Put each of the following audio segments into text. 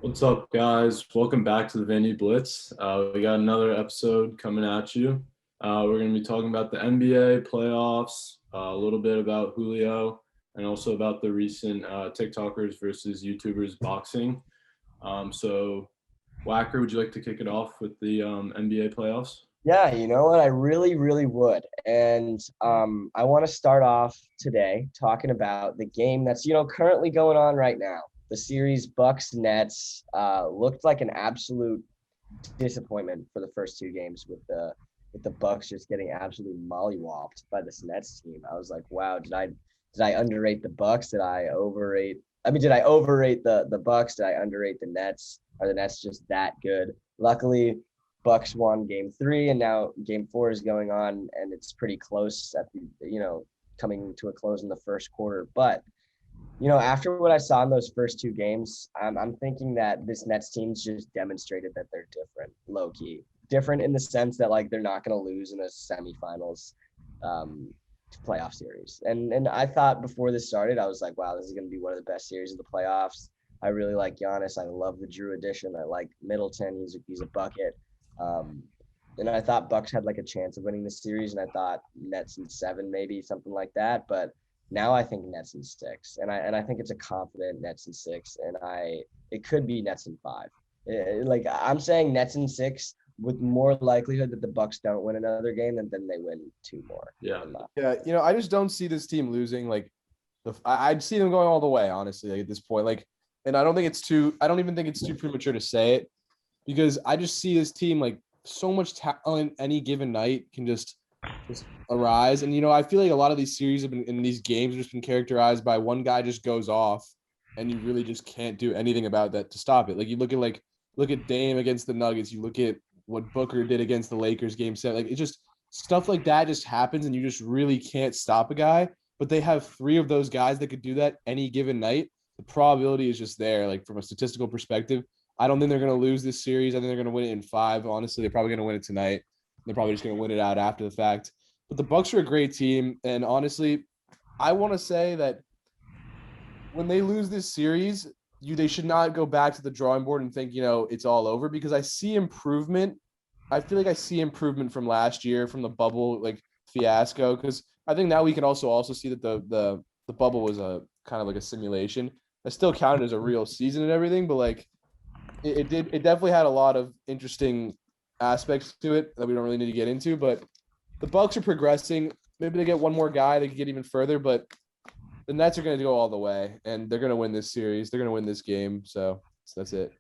What's up, guys? Welcome back to the Vandy Blitz. We got another episode coming at you. We're going to be talking about the NBA playoffs, a little bit about Julio, and also about the recent TikTokers versus YouTubers boxing. So, Whacker, would you like to kick it off with the NBA playoffs? Yeah, you know what? I really would. And I want to start off today talking about the game that's, currently going on right now. The series Bucks Nets looked like an absolute disappointment for the first two games with the Bucks just getting absolutely mollywopped by this Nets team. I was like, wow, did I underrate the Bucks? Did I overrate? I mean, did I overrate the Bucks? Did I underrate the Nets? Are the Nets just that good? Luckily, Bucks won game three, and now game four is going on, and it's pretty close at the coming to a close in the first quarter. But after what I saw in those first two games, I'm thinking that this Nets team's just demonstrated that they're different, low key, different in the sense that like they're not going to lose in a semifinals playoff series. And I thought before this started, I was like, wow, this is going to be one of the best series of the playoffs. I really like Giannis. I love the Drew addition. I like Middleton. He's a bucket. Um, and I thought Bucks had like a chance of winning the series, and I thought Nets in seven, maybe something like that. But now I think Nets in six, and I think it's a confident Nets in six, and it could be Nets in five. Like I'm saying, Nets in six with more likelihood that the Bucks don't win another game and then they win two more. Yeah. Yeah, I just don't see this team losing. Like, I'd see them going all the way, honestly, like, at this point. Like, and I don't even think it's too premature to say it because I just see this team like so much talent any given night can just arise. And I feel like a lot of these series have been in these games have just been characterized by one guy just goes off, and you really just can't do anything about that to stop it. Like you look at Dame against the Nuggets, you look at what Booker did against the Lakers game 7. Like it just stuff like that just happens, and you just really can't stop a guy. But they have three of those guys that could do that any given night. The probability is just there. Like from a statistical perspective, I don't think they're going to lose this series. I think they're going to win it in 5. Honestly, they're probably going to win it tonight. They're probably just going to win it out after the fact. But the Bucks are a great team, and honestly, I want to say that when they lose this series, they should not go back to the drawing board and think, it's all over, because I see improvement. I feel like I see improvement from last year, from the bubble like fiasco, because I think now we can also see that the bubble was a kind of like a simulation. It still counted as a real season and everything, but like it definitely had a lot of interesting aspects to it that we don't really need to get into. But the Bucks are progressing. Maybe they get one more guy, they could get even further, but the Nets are going to go all the way, and they're going to win this series. They're going to win this game. So that's it.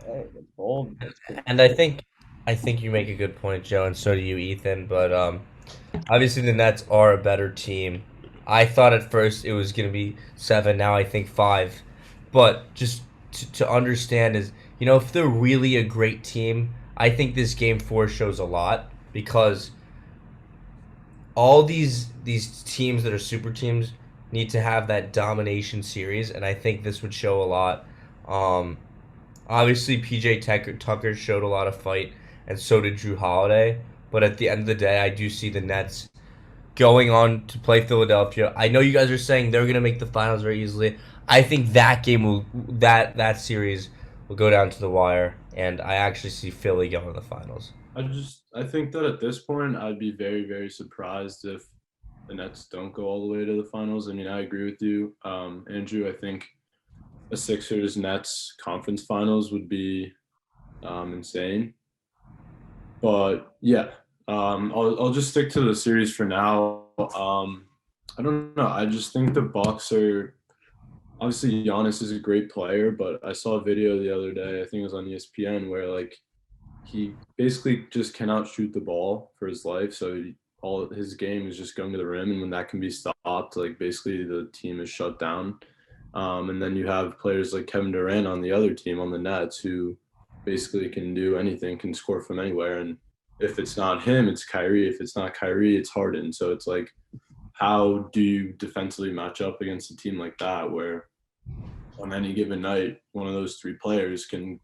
Hey, bold. And I think you make a good point, Joe, and so do you, Ethan. But obviously the Nets are a better team. I thought at first it was gonna be 7. Now I think 5. But just to understand is, if they're really a great team, I think this game 4 shows a lot, because all these teams that are super teams need to have that domination series, and I think this would show a lot. Obviously, PJ Tucker showed a lot of fight, and so did Drew Holiday. But at the end of the day, I do see the Nets going on to play Philadelphia. I know you guys are saying they're going to make the finals very easily. I think that series will go down to the wire, and I actually see Philly going to the finals. I think that at this point, I'd be very surprised if the Nets don't go all the way to the finals. I mean, I agree with you, Andrew. I think a Sixers Nets conference finals would be insane. But yeah, I'll just stick to the series for now. I don't know. I just think the Bucks are obviously Giannis is a great player, but I saw a video the other day. I think it was on ESPN where like he basically just cannot shoot the ball for his life. So all his game is just going to the rim, and when that can be stopped, like basically the team is shut down. And then you have players like Kevin Durant on the other team on the Nets who basically can do anything, can score from anywhere. And if it's not him, it's Kyrie. If it's not Kyrie, it's Harden. So it's like, how do you defensively match up against a team like that where on any given night, one of those three players can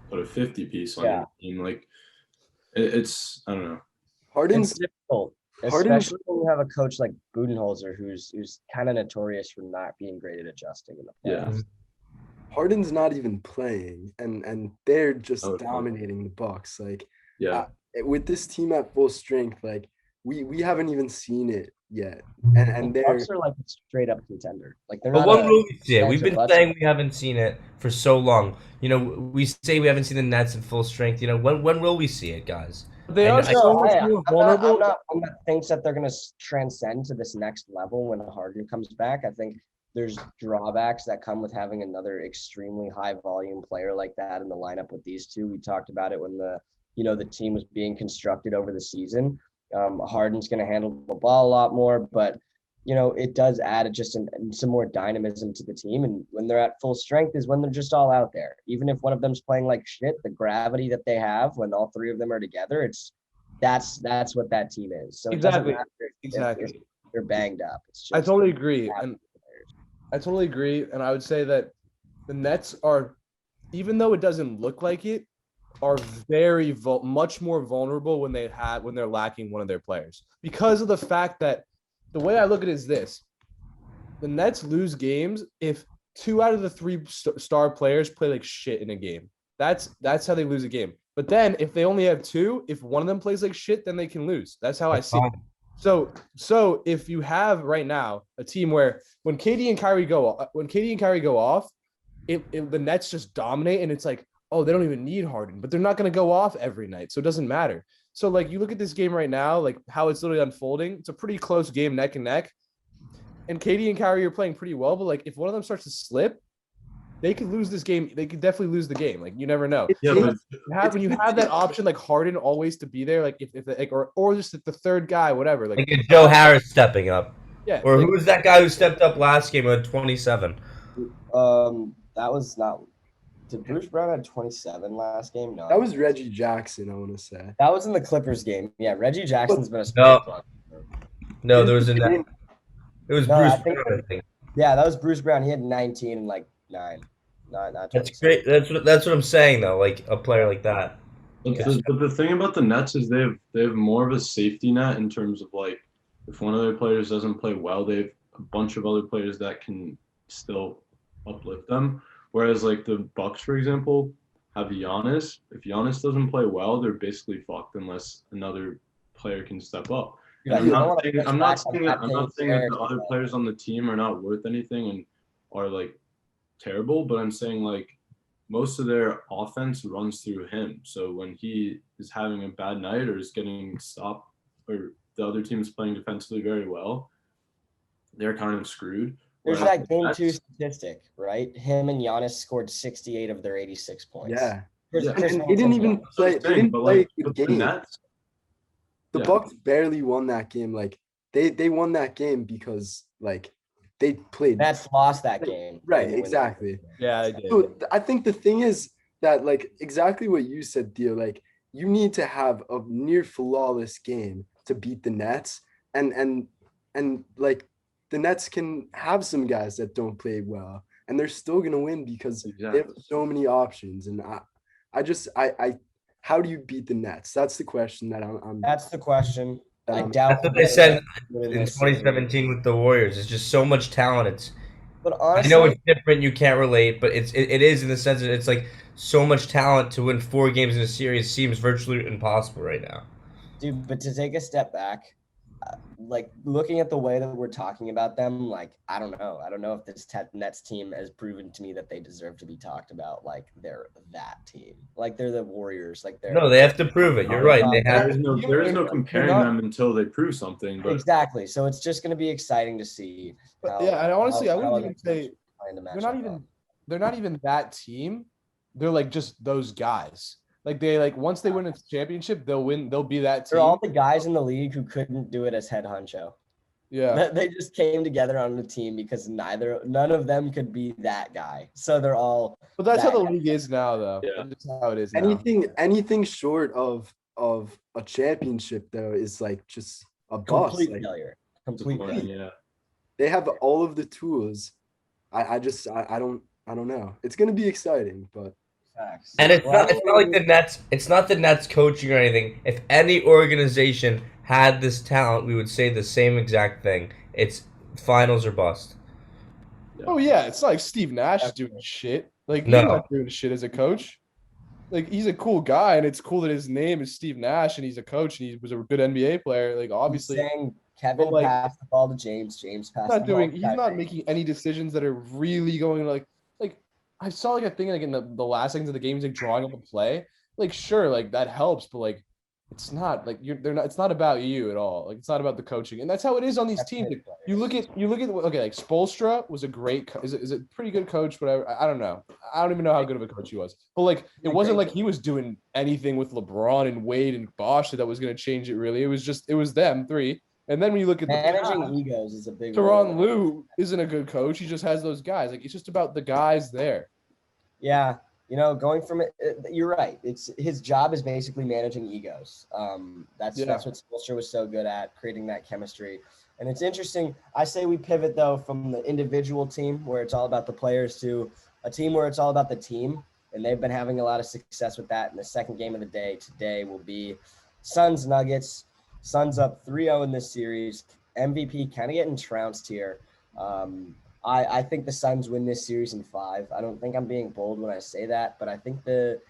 put a 50 piece on your team? Like, it's I don't know. It's difficult, especially when you have a coach like Budenholzer, who's kind of notorious for not being great at adjusting in the playoffs. Harden's not even playing, and they're just Oh, okay. dominating the Bucks. Like, Yeah. with this team at full strength, like we haven't even seen it yet, and The they're Bucks are like a straight up contender. Like they're But not when a will we see it? chance We've or been bust. saying we haven't seen it for so long. You know, we say we haven't seen the Nets in full strength. You know, when will we see it, guys? They I are know- I- so much more vulnerable. I'm not thinks that they're going to transcend to this next level when Harden comes back. I think there's drawbacks that come with having another extremely high volume player like that in the lineup with these two. We talked about it when the team was being constructed over the season. Harden's going to handle the ball a lot more, but it does add just some more dynamism to the team. And when they're at full strength is when they're just all out there. Even if one of them's playing like shit, the gravity that they have when all three of them are together, that's what that team is. So Exactly. it doesn't matter Exactly. if they're banged up. It's just I totally agree. And I totally agree. And I would say that the Nets are, even though it doesn't look like it, are very much more vulnerable when they're lacking one of their players, because of the fact that the way I look at it is this: the Nets lose games if 2 out of the 3 star players play like shit in a game. That's how they lose a game. But then if they only have 2, if one of them plays like shit, then they can lose. That's how I see it. So if you have right now a team where when KD and Kyrie go off, the Nets just dominate, and it's like, oh, they don't even need Harden, but they're not going to go off every night, so it doesn't matter. So like you look at this game right now, like how it's literally unfolding. It's a pretty close game, neck and neck, and KD and Kyrie are playing pretty well. But like if one of them starts to slip, they could lose this game. They could definitely lose the game. Like you never know. Yeah, So but when you have that option, like Harden always to be there, like if like, or just the third guy, whatever. Like Joe Harris stepping up. yeah, Or like, who was that guy who stepped up last game at 27? that was not. Did Bruce Brown had 27 last game? No. that was Reggie Jackson, I want to say. That was in the Clippers game. Yeah, Reggie Jackson's been a No. No, there was a. Didn't- It was No, Bruce I think- Brown, I think. Yeah, that was Bruce Brown. He had 19 and like 9. Not That's 27. great. That's what I'm saying though. Like a player like that. But the thing about the Nets is they have more of a safety net in terms of like if one of their players doesn't play well, they have a bunch of other players that can still uplift them. Whereas like the Bucks, for example, have Giannis. If Giannis doesn't play well, they're basically fucked unless another player can step up. And Yeah, I'm you don't not wanna saying push I'm not back on saying that I'm not saying that players the other players on the team are not worth anything and are like terrible, but I'm saying like most of their offense runs through him. So when he is having a bad night or is getting stopped or the other team is playing defensively very well, they're kind of screwed. There's Whereas that game the 2 Nets- statistic, right? Him and Giannis scored 68 of their 86 points. Yeah. Chris- Yeah. Chris And they didn't Middleton even won. That's what play. I'm They saying, didn't but play like a with good the game. Nets, The Yeah. Bucks barely won that game. Like they won that game because like they played Nets lost that game. right. They didn't win. Exactly. yeah, I did. So I think the thing is that like exactly what you said, Theo. Like you need to have a near flawless game to beat the Nets, and like the Nets can have some guys that don't play well, and they're still gonna win because they have Exactly. so many options. And I how do you beat the Nets? That's the question that I'm. That's the question. I Um, doubt. That's what they said we'll get in this season. 2017 with the Warriors. It's just so much talent. It's But I honestly, know it's different. You can't relate, but it is in the sense that it's like so much talent to win 4 games in a series seems virtually impossible right now. dude, but to take a step back, like looking at the way that we're talking about them, like I don't know. I don't know if this Nets team has proven to me that they deserve to be talked about. Like they're that team. Like they're the Warriors. Like they're No, they have to prove it. You're right. They have. There is no comparing them until they prove something. But exactly. So it's just going to be exciting to see. But yeah, and honestly, I wouldn't even say they're they're not even that team. They're like just those guys. Like they like once they win a championship, they'll win. They'll be that team. They're all the guys in the league who couldn't do it as head honcho. Yeah. They just came together on the team because none of them could be that guy. So they're all. But that's how that the guy. league is now, though. Yeah. That's just how it is now. anything short of a championship though is like just a bust. Complete Like, failure. Complete failure. yeah. they have all of the tools. I don't know. It's gonna be exciting, but Facts. And it's not like the Nets. It's not the Nets coaching or anything. If any organization had this talent, we would say the same exact thing. It's finals or bust. Oh yeah, it's not like Steve Nash is doing shit. Like he's No. not doing shit as a coach. Like he's a cool guy, and it's cool that his name is Steve Nash, and he's a coach, and he was a good NBA player. Like He's obviously, saying Kevin but like passed the ball to James. James passed the not ball doing. to He's not Kyrie. making any decisions that are really going like. I saw like a thing like in the last seconds of the game, he's like drawing up a play. Like sure, like that helps, but like it's not like they're not. It's not about you at all. Like it's not about the coaching, and that's how it is on these That's teams. great Like, players. you look at okay, like Spoelstra was a great. Is it pretty good coach? Whatever. I don't know. I don't even know how good of a coach he was. But like it wasn't like he was doing anything with LeBron and Wade and Bosh that was going to change it. Really, it was them three. And then when you look at the Managing Pats, egos is a big Tyronn role. Lue isn't a good coach. He just has those guys. Like it's just about the guys there. Yeah, going from it, you're right. It's his job is basically managing egos. That's Yeah. what Spoelstra was so good at, creating that chemistry. And it's interesting. I say we pivot though from the individual team where it's all about the players to a team where it's all about the team. And they've been having a lot of success with that. And the second game of the day today will be Suns Nuggets. Suns up 3-0 in this series. MVP kind of getting trounced here. I think the Suns win this series in 5. I don't think I'm being bold when I say that, but I think the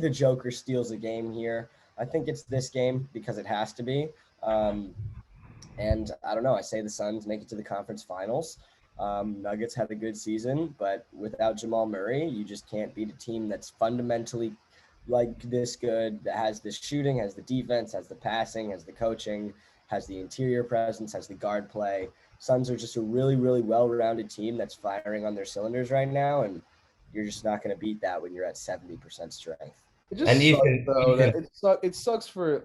Joker steals a game here. I think it's this game because it has to be. And I don't know. I say the Suns make it to the conference finals. Nuggets had a good season, but without Jamal Murray, you just can't beat a team that's fundamentally like this good, that has the shooting, has the defense, has the passing, has the coaching, has the interior presence, has the guard play. Suns are just a really, really well-rounded team that's firing on their cylinders right now, and you're just not going to beat that when you're at 70% strength. It just And sucks though that it sucks for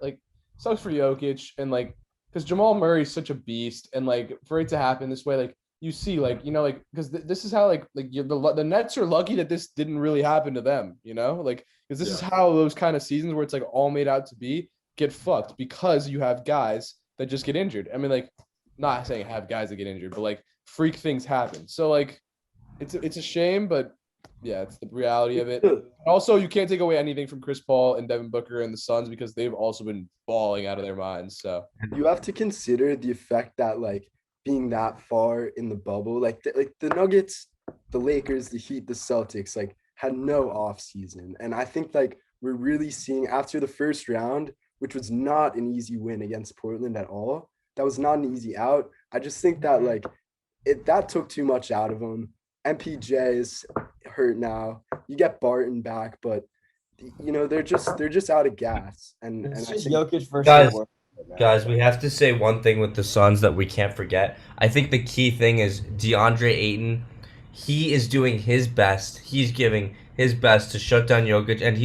Jokic and like because Jamal Murray is such a beast and like for it to happen this way like you see like like because this is how like the Nets are lucky that this didn't really happen to them like because this is how those kind of seasons where it's like all made out to be get fucked because you have guys that just get injured. I mean like not saying have guys that get injured but like freak things happen. So like it's a shame but yeah, it's the reality of it. Also, you can't take away anything from Chris Paul and Devin Booker and the Suns because they've also been balling out of their minds. So You have to consider the effect that like being that far in the bubble, like the Nuggets, the Lakers, the Heat, the Celtics, like had no off season, and I think like we're really seeing after the first round, which was not an easy win against Portland at all. That was not an easy out. I just think that like that took too much out of them. MPJ is hurt now. You get Barton back, but they're just out of gas. And It's I just think Jokic versus Guys, the world right now. Guys, we have to say one thing with the Suns that we can't forget. I think the key thing is DeAndre Ayton. He is doing his best. He's giving his best to shut down Jokic, and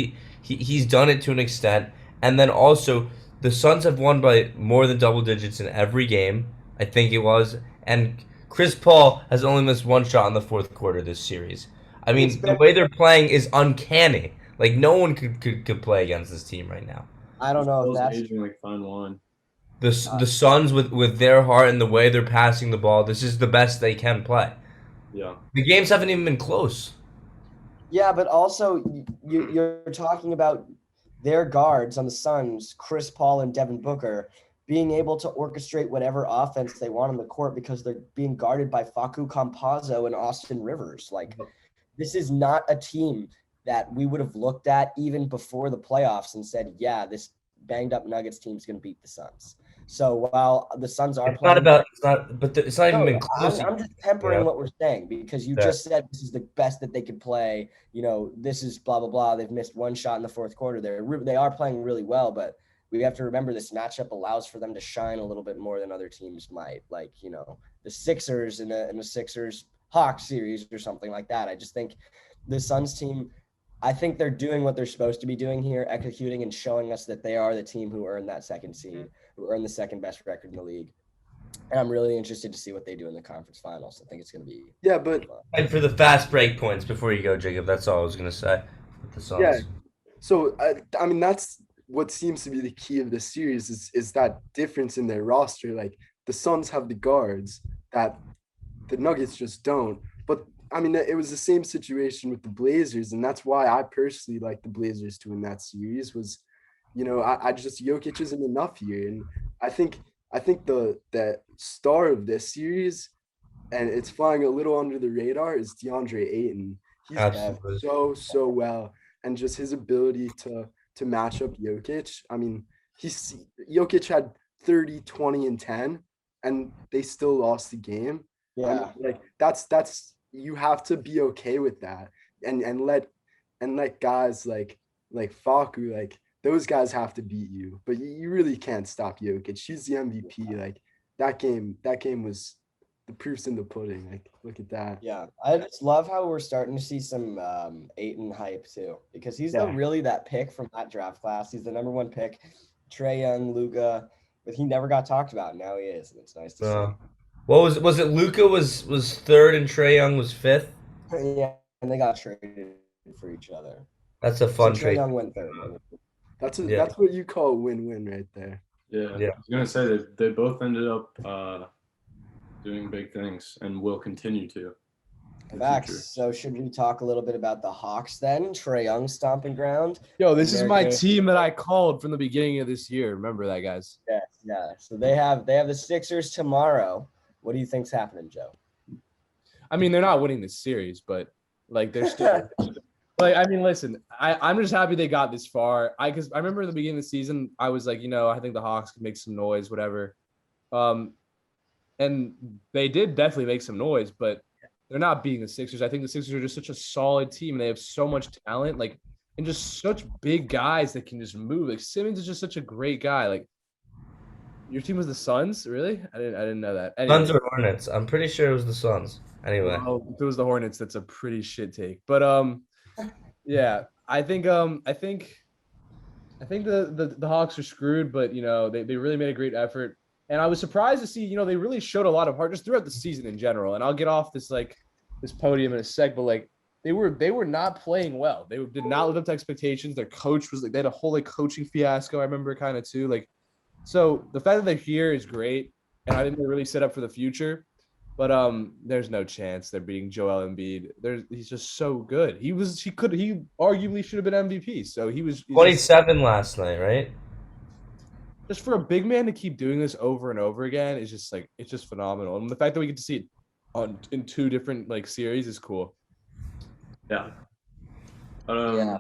he's done it to an extent. And then also, the Suns have won by more than double digits in every game. I think it was, and Chris Paul has only missed one shot in the fourth quarter this series. I mean, the way they're playing is uncanny. Like no one could play against this team right now. I don't know if Paul's that's aging like fine wine. The Suns with their heart and the way they're passing the ball, this is the best they can play. Yeah. The games haven't even been close. Yeah, but also you're talking about their guards on the Suns, Chris Paul and Devin Booker, being able to orchestrate whatever offense they want on the court because they're being guarded by Facu Campazzo and Austin Rivers. Like, this is not a team that we would have looked at even before the playoffs and said, yeah, this banged up Nuggets team is going to beat the Suns. So while the Suns are It's playing, it's not even been close. I'm just tempering what we're saying because you just said this is the best that they could play. This is blah blah blah. They've missed one shot in the fourth quarter. They are playing really well, but we have to remember this matchup allows for them to shine a little bit more than other teams might. Like the Sixers in the Sixers Hawks series or something like that. I just think the Suns team. I think they're doing what they're supposed to be doing here, executing and showing us that they are the team who earned that second seed, who earned the second best record in the league. And I'm really interested to see what they do in the conference finals. I think it's going to be but And for the fast break points before you go, Jacob, that's all I was gonna say. With the Suns. Yeah. So I mean that's what seems to be the key of this series is that difference in their roster. Like the Suns have the guards that the Nuggets just don't. But I mean, it was the same situation with the Blazers, and that's why I personally like the Blazers to win that series. Was, I just Jokic isn't enough here, and I think the star of this series, and it's flying a little under the radar, is DeAndre Ayton. He's Absolutely. so well, and just his ability to match up Jokic. I mean, Jokic had 30, 20, and 10, and they still lost the game. I mean, Yeah. like that's you have to be okay with that, and let guys like Faku, like those guys have to beat you, but you really can't stop Jokic. She's the MVP. Like that game was the proof's in the pudding. Like look at that. Yeah, I just love how we're starting to see some Aiton hype too, because he's Yeah. really that pick from that draft class. He's the number one pick, Trey Young, Luka, but he never got talked about. Now he is, and it's nice to What was it? Luca was third and Trey Young was fifth. see. Yeah, and they got traded for each other. That's a So fun Trey trade. Young went third. That's Yeah. that's what you call a win-win right there. Yeah, Yeah. I was gonna say that they both ended up doing big things and will continue to. in the Facts. future. So should we talk a little bit about the Hawks then? Trey Young stomping ground. Yo, this is my America. team that I called from the beginning of this year. Remember that, guys? Yeah, yeah. So they have the Sixers tomorrow. What do you think's happening, Joe? I mean, they're not winning this series, but like they're still like, I mean, listen, I'm just happy they got this far. Because I remember at the beginning of the season, I was like, I think the Hawks could make some noise, whatever. And they did definitely make some noise, but they're not beating the Sixers. I think the Sixers are just such a solid team, and they have so much talent, like, and just such big guys that can just move. Like Simmons is just such a great guy. Like, your team was the Suns, really? I didn't know that. Anyway. Suns or Hornets? I'm pretty sure it was the Suns. Anyway, Well, if it was the Hornets, that's a pretty shit take. But yeah, I think the Hawks are screwed, but they really made a great effort. And I was surprised to see, they really showed a lot of heart just throughout the season in general. And I'll get off this podium in a sec, but like they were not playing well. They did not live up to expectations. Their coach was they had a whole coaching fiasco. I remember kind of too. So the fact that they're here is great, and I think they're really set up for the future. But there's no chance they're beating Joel Embiid. He's just so good. He arguably should have been MVP. So he's 27 last night, right? just for a big man to keep doing this over and over again is just it's just phenomenal. And the fact that we get to see it in two different series is cool. Yeah. Yeah.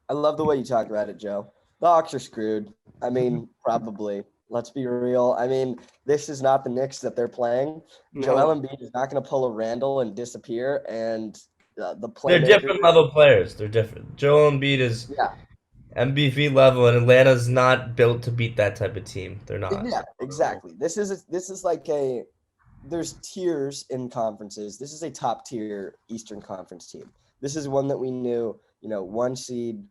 I love the way you talk about it, Joe. The Hawks are screwed. I mean, probably. Let's be real. I mean, this is not the Knicks that they're playing. No. Joel Embiid is not going to pull a Randall and disappear. And the They're playmakers. different level players. They're different. Joel Embiid is MVP level, and Atlanta's not built to beat that type of team. They're not. Yeah, exactly. This is like there's tiers in conferences. This is a top tier Eastern Conference team. This is one that we knew, one seed.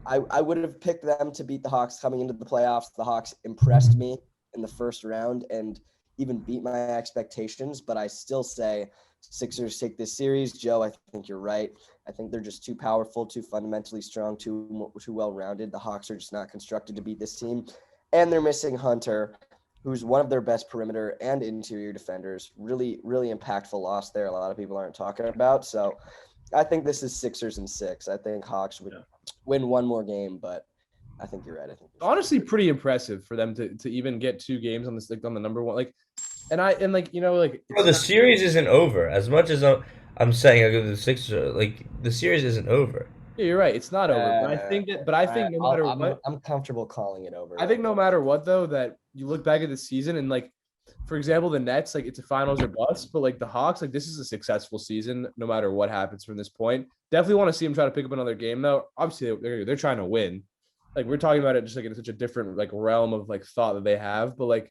I would have picked them to beat the Hawks coming into the playoffs. The Hawks impressed me in the first round and even beat my expectations, but I still say Sixers take this series. Joe, I think you're right. I think they're just too powerful, too fundamentally strong, too well-rounded. The Hawks are just not constructed to beat this team. And they're missing Hunter, who's one of their best perimeter and interior defenders. Really, really impactful loss there. A lot of people aren't talking about. So I think this is Sixers in 6. I think Hawks would win one more game, but I think you're right. I think honestly pretty impressive for them to even get 2 games on this on the number one. The series isn't over. As much as I'm saying I go to the Sixers, the series isn't over. Yeah, you're right. It's not over. But I think no matter what, I'm comfortable calling it over. I think no matter what, though, that you look back at the season and for example, the Nets, it's a finals or bust, but the Hawks, this is a successful season no matter what happens from this point. Definitely want to see them try to pick up another game, though. Obviously, they're trying to win. We're talking about it just in such a different realm of thought that they have, but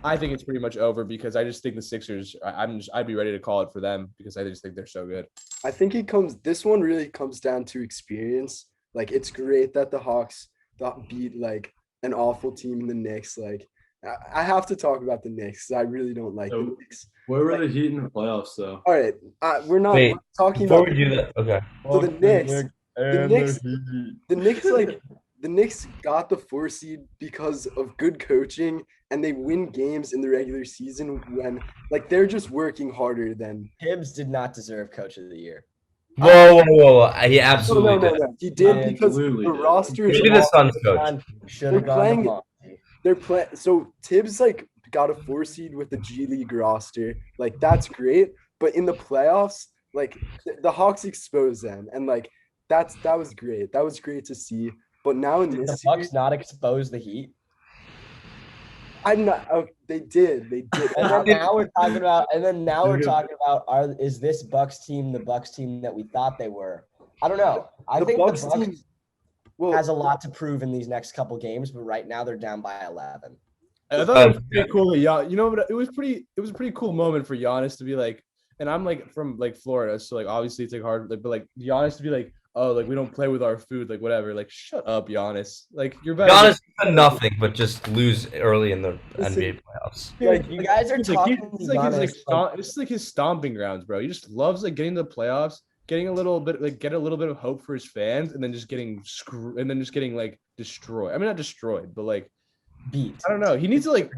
I think it's pretty much over because I just think the Sixers. I'd be ready to call it for them because I just think they're so good. I think this one really comes down to experience. It's great that the Hawks beat an awful team in the Knicks. I have to talk about the Knicks. I really don't like the Knicks. Where were the Heat in the playoffs, though? All right, we're not Wait, talking Before about. we do that, okay. So the Knicks got the 4 seed because of good coaching, and they win games in the regular season when they're just working harder than. Tibbs did not deserve Coach of the Year. Whoa. He absolutely did. No. He did because Absolutely the did. roster is Maybe the Suns coach. Should have gone to Monty. They're playing. So Tibbs got a 4 seed with the G League roster. That's great. But in the playoffs, like the Hawks exposed them, and like that was great. That was great to see. But now in Did the this Bucks series, not expose the Heat? I'm not. Oh, they did. And then now we're talking about. Is this Bucks team the Bucks team that we thought they were? I don't know. I think the Bucks team. Well, has a lot to prove in these next couple games, but right now they're down by 11. I thought it was pretty cool that you know, but it was a pretty cool moment for Giannis to be like, and I'm like from like Florida, so like obviously it's like hard, like, but like Giannis to be like, oh, like we don't play with our food, like whatever, like shut up, Giannis, like you're better. Giannis did nothing but just lose early in the Listen, NBA playoffs. Like you guys are talking. It's like his stomping grounds, bro. He just loves like getting to the playoffs, getting a little bit of hope for his fans, and then just getting like destroyed. I mean, not destroyed, but like beat. I don't know. He needs to like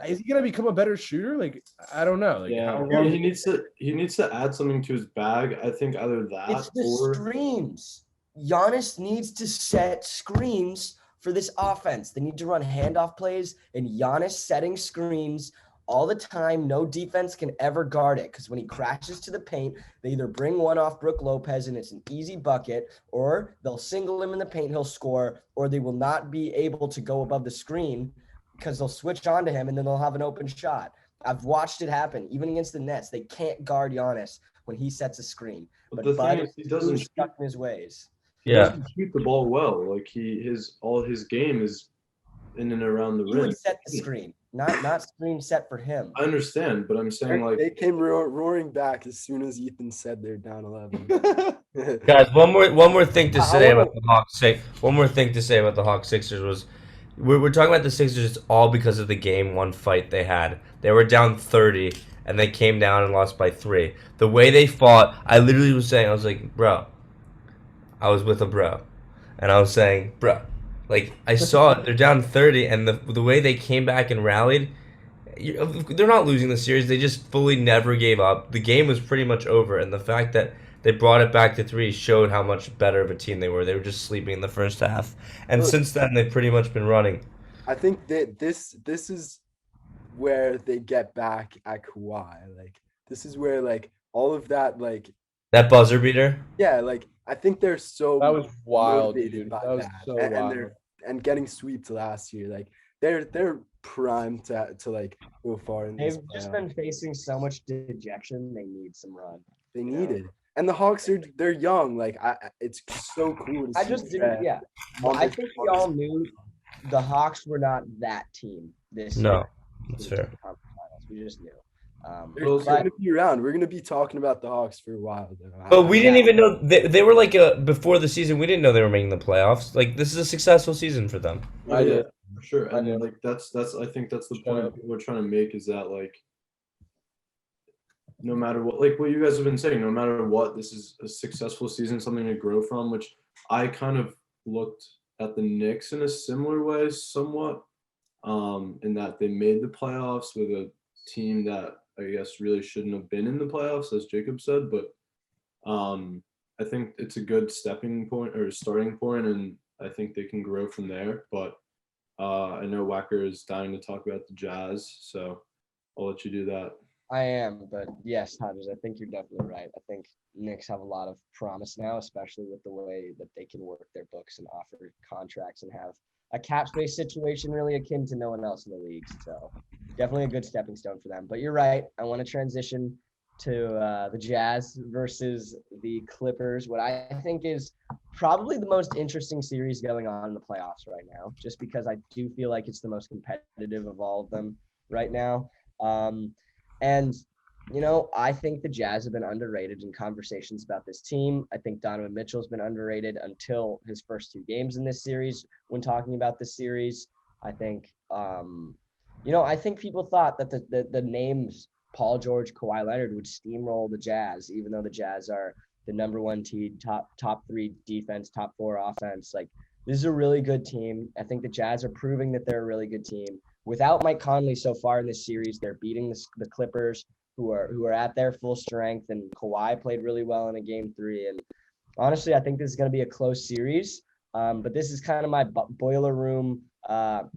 is he gonna become a better shooter? Like I don't know. Like he needs to add something to his bag. I think either that it's the screens. Giannis needs to set screens for this offense. They need to run handoff plays, and Giannis setting screens all the time. No defense can ever guard it because when he crashes to the paint, they either bring one off Brook Lopez and it's an easy bucket, or they'll single him in the paint, he'll score, or they will not be able to go above the screen because they'll switch on to him and then they'll have an open shot. I've watched it happen, even against the Nets. They can't guard Giannis when he sets a screen. But Bud is he doesn't stuck in his ways. He doesn't shoot the ball well. Like all his game is in and around the rim. He would set the screen, not screen set for him. I understand, but I'm saying like they came roaring back as soon as Ethan said they're down 11. Guys, one more thing to say about the Hawks. One more thing to say about the Hawks Sixers was we're talking about the Sixers. It's all because of the game one fight they had. They were down 30 and they came down and lost by 3. The way they fought, I literally was saying, I was like, bro. I was with a bro, and I was saying, bro, like I saw it. They're down 30, and the way they came back and rallied, they're not losing the series. They just fully never gave up. The game was pretty much over, and the fact that they brought it back to 3 showed how much better of a team they were. They were just sleeping in the first half, and since then they've pretty much been running. I think that this is where they get back at Kawhi. Like this is where like all of that like that buzzer beater. Yeah, like I think they're so that was wild, dude. That was so wild. And getting sweeps last year, like they're primed to like go far in this. They've just been facing so much dejection. They need some run. They need it. And the Hawks they're young. Like it's so cool to see. I just didn't. Yeah, well, I think we all knew the Hawks were not that team this year. No, that's fair. We just knew. They're going to be around. We're going to be talking about the Hawks for a while, though. But we didn't even know they were like before the season. We didn't know they were making the playoffs. Like this is a successful season for them. I did for sure. And like that's I think that's the point we're trying to make is that like no matter what, like what you guys have been saying, no matter what, this is a successful season, something to grow from. Which I kind of looked at the Knicks in a similar way, somewhat, in that they made the playoffs with a team that I guess really shouldn't have been in the playoffs, as Jacob said, but I think it's a good stepping point or starting point, and I think they can grow from there. But I know Wacker is dying to talk about the Jazz, so I'll let you do that. I am, but yes, Hodges, I think you're definitely right. I think Knicks have a lot of promise now, especially with the way that they can work their books and offer contracts and have a cap space situation really akin to no one else in the league. So definitely a good stepping stone for them. But you're right. I want to transition to the Jazz versus the Clippers, what I think is probably the most interesting series going on in the playoffs right now, just because I do feel like it's the most competitive of all of them right now. And, you know, I think the Jazz have been underrated in conversations about this team. I think Donovan Mitchell's been underrated until his first 2 games in this series. When talking about this series, I think, you know, I think people thought that the names Paul George, Kawhi Leonard would steamroll the Jazz, even though the Jazz are the number 1 seed, top 3 defense, top 4 offense. Like, this is a really good team. I think the Jazz are proving that they're a really good team. Without Mike Conley so far in this series, they're beating the Clippers, who are at their full strength, and Kawhi played really well in a game 3. And honestly, I think this is going to be a close series. But this is kind of my boiler room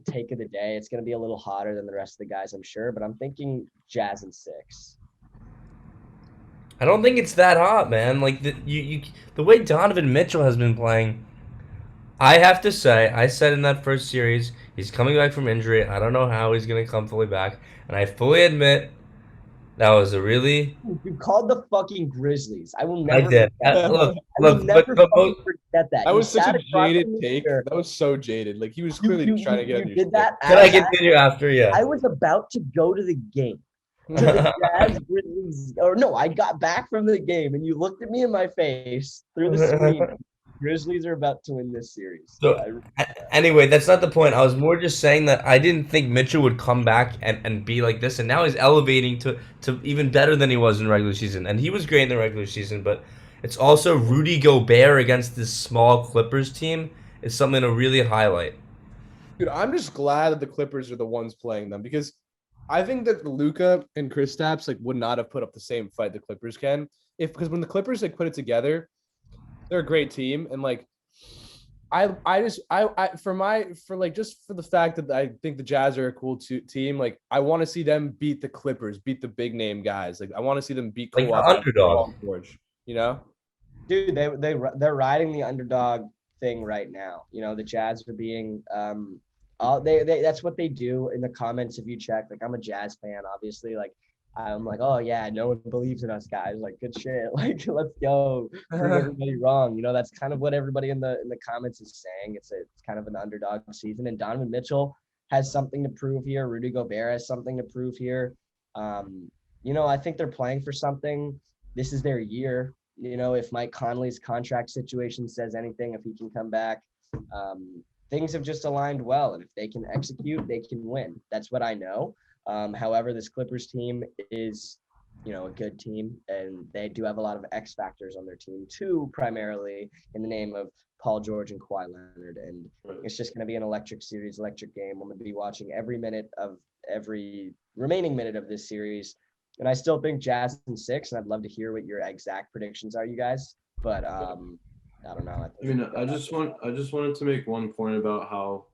take of the day. It's going to be a little hotter than the rest of the guys, I'm sure, but I'm thinking Jazz in 6. I don't think it's that hot, man. Like the way Donovan Mitchell has been playing, I have to say, I said in that first series, he's coming back from injury. I don't know how he's gonna come fully back, and I fully admit that was a really You called the fucking Grizzlies. I will I never did. forget that. Look, I will look, never but fucking forget that. That You was such sat a across jaded from me take. here. That was so jaded. Like he was You, clearly you, trying to you, get you under your did that. can I as continue after? Yeah. I was about to go to the game, to the Jazz Grizzlies, or no, I got back from the game, and you looked at me in my face through the screen. Grizzlies are about to win this series. So anyway, that's not the point. I was more just saying that I didn't think Mitchell would come back and be like this, and now he's elevating to even better than he was in regular season. And he was great in the regular season, but it's also Rudy Gobert against this small Clippers team is something to really highlight. Dude, I'm just glad that the Clippers are the ones playing them because I think that Luka and Kristaps like would not have put up the same fight the Clippers can because when the Clippers like put it together, they're a great team and like just for the fact that I think the Jazz are a cool team. Like I want to see them beat the Clippers, beat the big name guys. Like I want to see them beat Like the Kawhi, underdog. Paul George. You know, Dude, they're riding the underdog thing right now. You know, the Jazz are being they that's what they do in the comments. If you check, like I'm a Jazz fan, obviously. Like I'm like, oh yeah, no one believes in us guys. Like good shit. Like let's go prove everybody wrong. You know, that's kind of what everybody in the comments is saying. It's kind of an underdog season, and Donovan Mitchell has something to prove here. Rudy Gobert has something to prove here. You know, I think they're playing for something. This is their year. You know, if Mike Conley's contract situation says anything, if he can come back, things have just aligned well. And if they can execute, they can win. That's what I know. However, this Clippers team is, you know, a good team, and they do have a lot of X factors on their team too, primarily in the name of Paul George and Kawhi Leonard. And it's just going to be an electric series, electric game. I'm going to be watching every remaining minute of this series. And I still think Jazz in 6, and I'd love to hear what your exact predictions are, you guys. But I don't know. I mean, I just wanted to make one point about how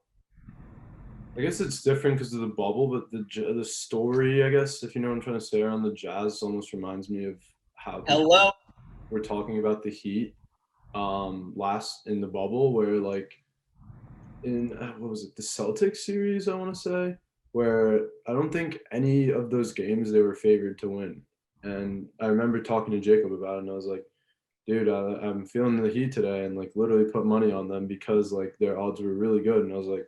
I guess it's different because of the bubble, but the story, I guess, if you know what I'm trying to say, around the Jazz almost reminds me of how we're talking about the Heat last in the bubble, where like in what was it, the Celtics series, I want to say, where I don't think any of those games they were favored to win. And I remember talking to Jacob about it, and I was like, dude, I'm feeling the Heat today, and like literally put money on them because like their odds were really good. And I was like,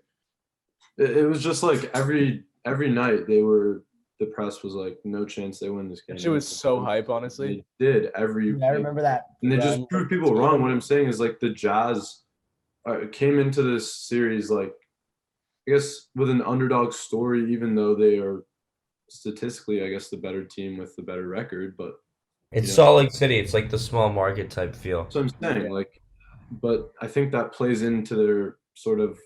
it was just like every night the press was like, no chance they win this game. it was so hype, honestly. They did every. I remember that. And they just proved people wrong. What I'm saying is like the Jazz came into this series like, I guess with an underdog story, even though they are statistically, I guess, the better team with the better record, but It's Salt Lake City. It's like the small market type feel. so I'm saying like, but I think that plays into their sort of,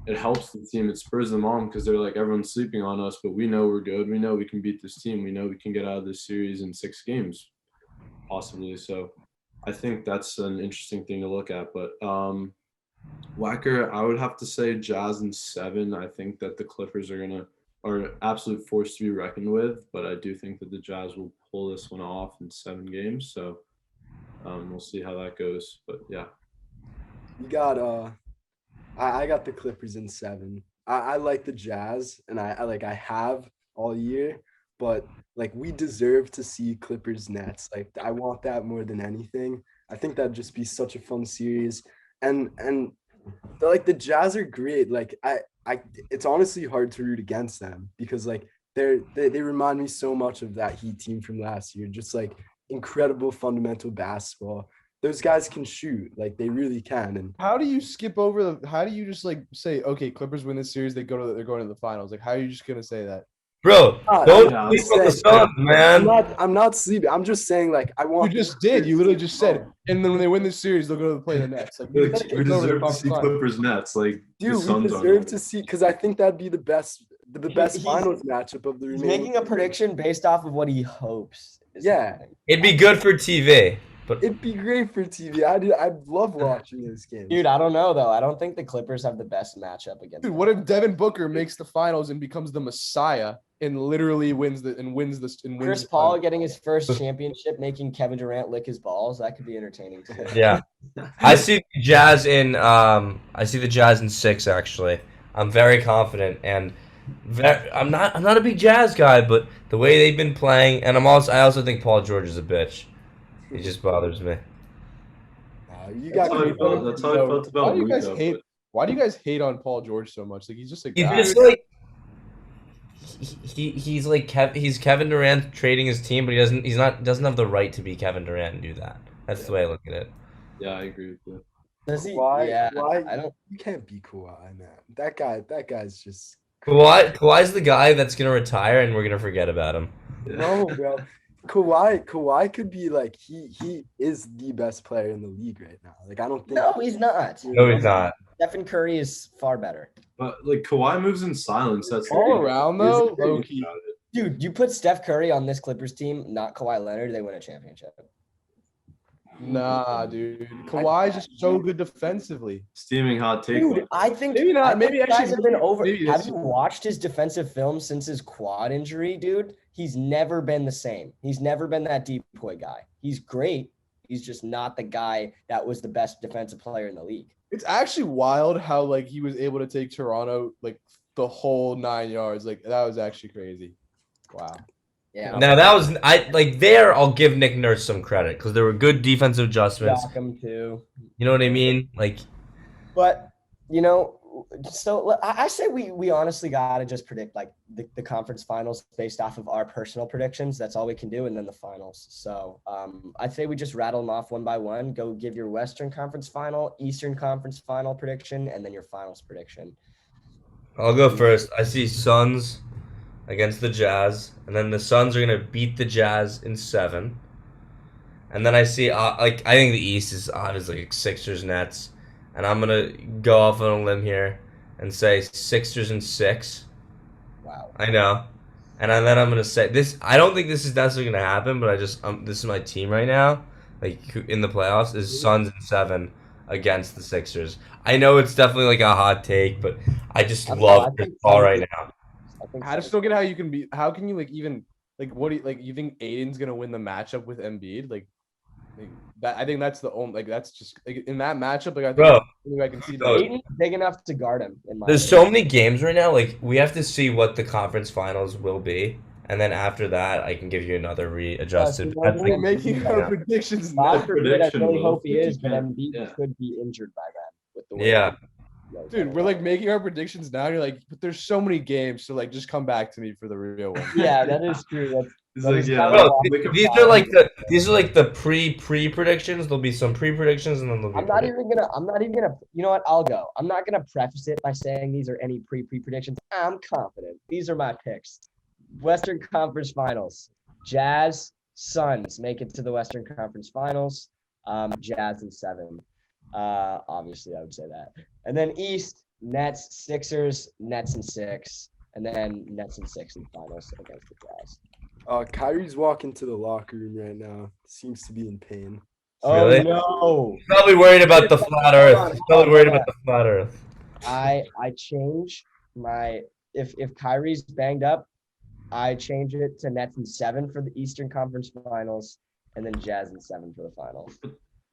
it helps the team. It spurs them on because they're like, everyone's sleeping on us, but we know we're good. We know we can beat this team. We know we can get out of this series in 6 games, possibly. So I think that's an interesting thing to look at. But Wacker, I would have to say Jazz in 7. I think that the Clippers are an absolute force to be reckoned with, but I do think that the Jazz will pull this one off in 7 games. So we'll see how that goes. But yeah, You got I got the Clippers in 7. I like the Jazz, and I have all year, but like we deserve to see Clippers Nets. Like I want that more than anything. I think that'd just be such a fun series. And like the Jazz are great. Like it's honestly hard to root against them because like they remind me so much of that Heat team from last year. Just like incredible fundamental basketball. Those guys can shoot, like they really can. And how do you skip over how do you just like say, okay, Clippers win this series, they're going to the finals? Like how are you just gonna say that? Bro, don't sleep on the Suns, man. I'm not sleeping. I'm just saying, like, I want. You just did. You literally just said, and then when they win this series, they'll go to play the Nets. Like, we deserve to see Clippers Nets. Like, dude, we deserve to see because I think that'd be the best finals matchup of the remaining. He's making a prediction based off of what he hopes. Yeah, it'd be good for TV. But it'd be great for TV. I'd love watching this game. Dude, I don't know though. I don't think the Clippers have the best matchup against. Dude, what if Devin Booker makes the finals and becomes the Messiah, and literally wins the. Chris Paul getting his first championship, making Kevin Durant lick his balls. That could be entertaining too. Yeah. I see the Jazz in 6 actually. I'm very confident and I'm not a big Jazz guy, but the way they've been playing, and I also think Paul George is a bitch. He just bothers me. You That's got how I felt. That's how I felt about Luka. Why do you guys hate on Paul George so much? Like he's just a He's guy. just like he's like he's Kevin Durant trading his team, but doesn't have the right to be Kevin Durant and do that. That's the way I look at it. Yeah, I agree with you. Does he? Why? Yeah, Why? I don't. You can't be Kawhi, man. That guy's just. Kawhi's the guy that's gonna retire, and we're gonna forget about him. No, bro. Kawhi could be like he is the best player in the league right now. Like I don't think. No, he's not. No, he's not. Stephen Curry is far better. But like Kawhi moves in silence. That's the All thing. around though, Here's the thing low key. about it. Dude, you put Steph Curry on this Clippers team, not Kawhi Leonard, they win a championship. Nah, dude. Kawhi's just so good defensively. Steaming hot take. Dude, I think Maybe not. Maybe you guys actually- have been over. maybe Have this- you watched his defensive film since his quad injury, dude? He's never been the same. He's never been that decoy guy. He's great. He's just not the guy that was the best defensive player in the league. It's actually wild how like he was able to take Toronto like the whole 9 yards. Like that was actually crazy. Wow. Yeah. Now that was I'll give Nick Nurse some credit because there were good defensive adjustments. Siakam too. You know what I mean? Like, But so I say we honestly gotta just predict like the conference finals based off of our personal predictions. That's all we can do, and then the finals. So I'd say we just rattle them off one by one. Go give your Western Conference final, Eastern Conference final prediction, and then your finals prediction. I'll go first. I see Suns against the Jazz, and then the Suns are gonna beat the Jazz in 7. And then I see I think the East is obviously like Sixers Nets, and I'm gonna go off on a limb here and say Sixers in 6. Wow. I know, and then I'm gonna say this. I don't think this is necessarily gonna happen, but this is my team right now. Like in the playoffs is Suns in 7 against the Sixers. I know it's definitely like a hot take, but I just love Chris Paul right now. I just don't get how you can be. How can you like even like what do you like? You think Aiden's gonna win the matchup with Embiid? Like that. I think that's the only like that's just like, in that matchup. Like I can see that. Aiden's big enough to guard him. There's so many games right now. Like we have to see what the conference finals will be, and then after that, I can give you another readjusted. We're making our predictions now. I really hope he is, but Embiid could be injured by then. With the way Yeah. Dude, we're like making our predictions now. You're like, but there's so many games, so like just come back to me for the real one. Yeah, that is true. These are like the pre predictions. There'll be some pre predictions, and then there'll be. I'm not even gonna. You know what? I'll go. I'm not gonna preface it by saying these are any pre predictions. I'm confident. These are my picks. Western Conference Finals: Jazz, Suns make it to the Western Conference Finals. Jazz in 7. Obviously, I would say that. And then East, Nets, Sixers, Nets in 6, and then Nets in 6 in the finals against the Jazz. Kyrie's walking to the locker room right now. Seems to be in pain. Really? Oh no! He's probably worried about the flat Earth. He's probably worried about the flat Earth. I change my if Kyrie's banged up, I change it to Nets in 7 for the Eastern Conference Finals, and then Jazz in 7 for the finals.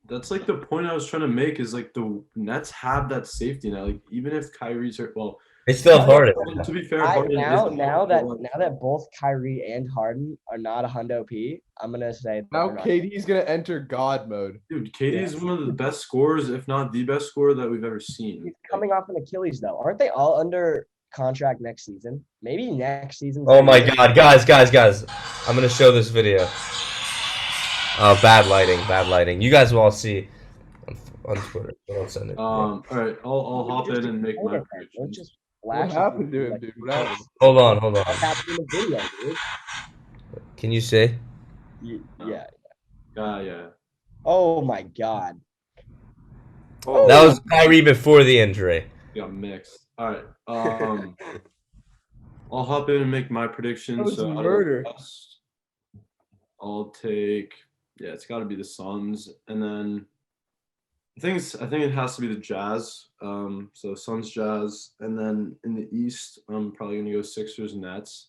That's like the point I was trying to make is like the Nets have that safety now. Like even if Kyrie's hurt, well, They still have Harden. to be fair, now that both Kyrie and Harden are not a hundo P, I'm gonna say now KD's gonna enter God mode. Dude, KD is one of the best scorers, if not the best scorer that we've ever seen. He's coming off an Achilles though. Aren't they all under contract next season? Maybe next season. Oh my God, guys! I'm gonna show this video. Oh, bad lighting. You guys will all see on Twitter. I'll send it. All right, I'll hop in and make my predictions. What happened to him, dude? What happened? Hold on. What happened in the video, dude? Can you see? Yeah. Yeah. Oh my God. Oh, That was Kyrie before the injury. Got mixed. All right. I'll hop in and make my predictions. That was So murder. I'll take. Yeah, it's got to be the Suns, and then I think it has to be the Jazz. So Suns, Jazz, and then in the East, I'm probably gonna go Sixers, Nets,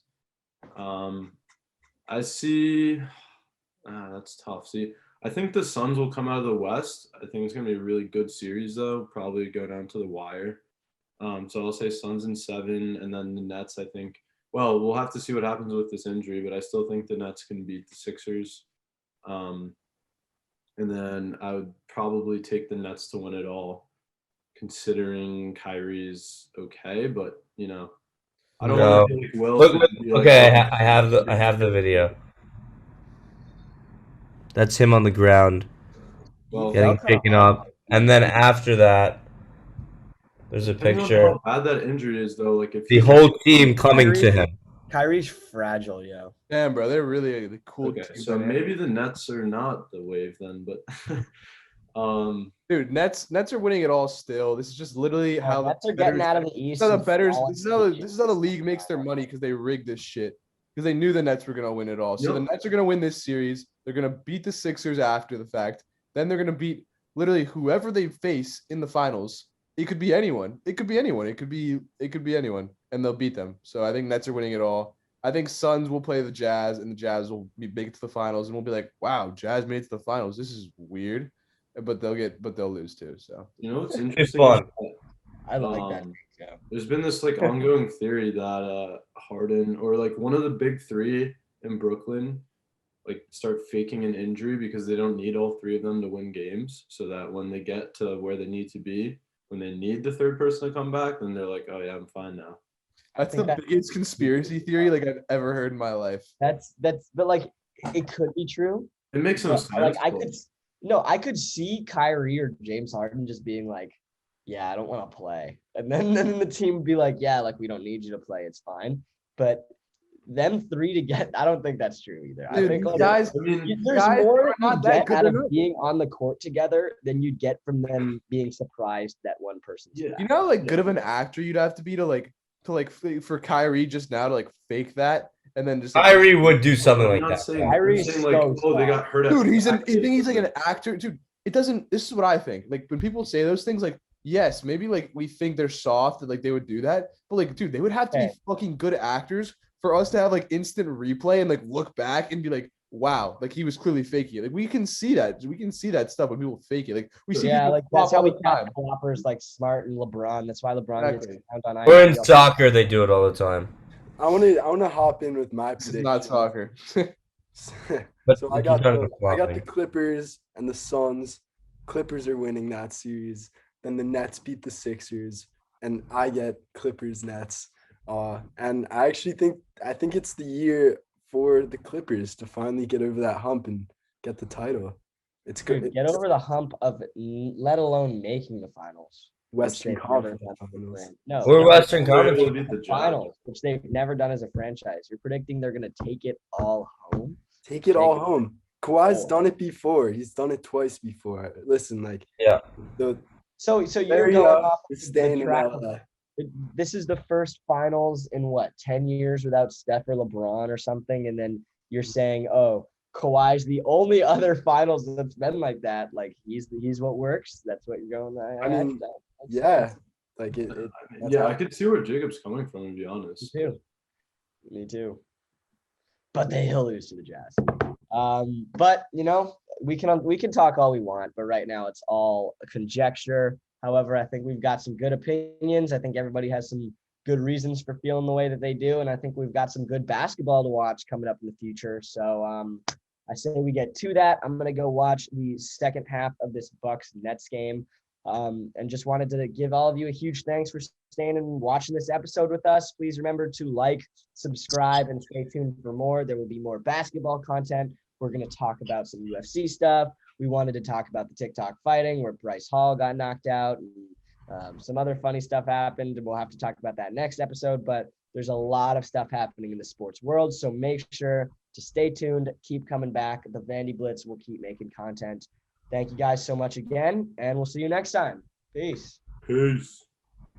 I see. That's tough. See, I think the Suns will come out of the West. I think it's gonna be a really good series, though. Probably go down to the wire. So I'll say Suns in 7, and then the Nets. I think. Well, we'll have to see what happens with this injury, but I still think the Nets can beat the Sixers. And then I would probably take the Nets to win it all, considering Kyrie's okay, but I don't No. want to be like Will. Look, and be like, okay, "Oh, I have the video. That's him on the ground well, getting felt kinda shaken hard. up, and then after that, there's a depending on picture. how bad that injury is, though, like if The he's whole team coming to him. Kyrie's fragile, yo. Damn, bro, they're really the cool okay, team. so dynamic. maybe the Nets are not the wave then, but Dude, Nets are winning it all still. This is just literally how the Nets are getting out of the This East. is how the and betters. falling This is how the league makes their money because they rigged this shit because they knew the Nets were gonna win it all. So the Yep. Nets are gonna win this series. They're gonna beat the Sixers after the fact. Then they're gonna beat literally whoever they face in the finals. It could be anyone. It could be anyone. It could be anyone, and they'll beat them. So I think Nets are winning it all. I think Suns will play the Jazz, and the Jazz will be big to the finals, and we'll be like, "Wow, Jazz made it to the finals. This is weird," but they'll lose too. So what's It's interesting? fun. Is that, I like that. um, Yeah. There's been this like ongoing theory that Harden or like one of the big three in Brooklyn like start faking an injury because they don't need all three of them to win games, so that when they get to where they need to be, when they need the third person to come back, then they're like, oh yeah, I'm fine now. that's the think that- biggest conspiracy theory like I've ever heard in my life. That's but like it could be true. It makes no But, sense. like but- I could see Kyrie or James Harden just being like, yeah, I don't want to play. And then the team would be like, yeah, like we don't need you to play. It's fine. But them three to get, I don't think that's true either. I Dude, think like, guys, I mean, there's guys more are that you not that get good out of enough. being on the court together than you'd get from them being surprised that one person's Yeah. back. You know how like good of an actor you'd have to be for Kyrie just now to like fake that and then just like, Kyrie would do something I'm like not that. saying, I'm Kyrie's saying like, so oh, they soft. got hurt. At dude, you practice. think he's like an actor, dude. It doesn't. This is what I think. Like when people say those things, like yes, maybe like we think they're soft and like they would do that, but like dude, they would have to be fucking good actors for us to have like instant replay and like look back and be like, wow, like he was clearly faking it. Like we can see that. We can see that stuff when people fake it. Like we see Yeah, people like that's flop how all we the catch time. floppers like Smart and LeBron. That's why LeBron Exactly. gets count on Or in IPL. soccer, they do it all the time. I wanna hop in with my This is prediction. not soccer. But So I keep got talking the about I got the flopping. Clippers and the Suns. Clippers are winning that series. Then the Nets beat the Sixers, and I get Clippers Nets. And I actually think it's the year for the Clippers to finally get over that hump and get the title. It's good. Dude, get over the hump of let alone making the finals. Western which they've never Conference done as a Finals. fran- No, We're no, Western They were able Conference. to beat the Jazz. finals, which they've never done as a franchise. You're predicting they're gonna take it all home. Take it all Take it. home. Kawhi's Oh. done it before. He's done it twice before. Listen, like Yeah. the So you're very going off is the staying in track. LA. This is the first finals in what 10 years without Steph or LeBron or something, and then you're saying, oh, Kawhi's the only other finals that's been like that. Like he's what works. That's what you're going. I mean, yeah, like it. That's Yeah, how- I could see where Jacob's coming from, to be Me honest. too. Me too. But he'll lose to the Jazz. But we can talk all we want, but right now it's all a conjecture. However, I think we've got some good opinions. I think everybody has some good reasons for feeling the way that they do, and I think we've got some good basketball to watch coming up in the future. So I say we get to that. I'm gonna go watch the second half of this Bucks Nets game. And just wanted to give all of you a huge thanks for staying and watching this episode with us. Please remember to like, subscribe, and stay tuned for more. There will be more basketball content. We're going to talk about some UFC stuff. We wanted to talk about the TikTok fighting where Bryce Hall got knocked out, and some other funny stuff happened. We'll have to talk about that next episode, but there's a lot of stuff happening in the sports world. So make sure to stay tuned, keep coming back. The Vandy Blitz will keep making content. Thank you guys so much again, and we'll see you next time. Peace. Peace.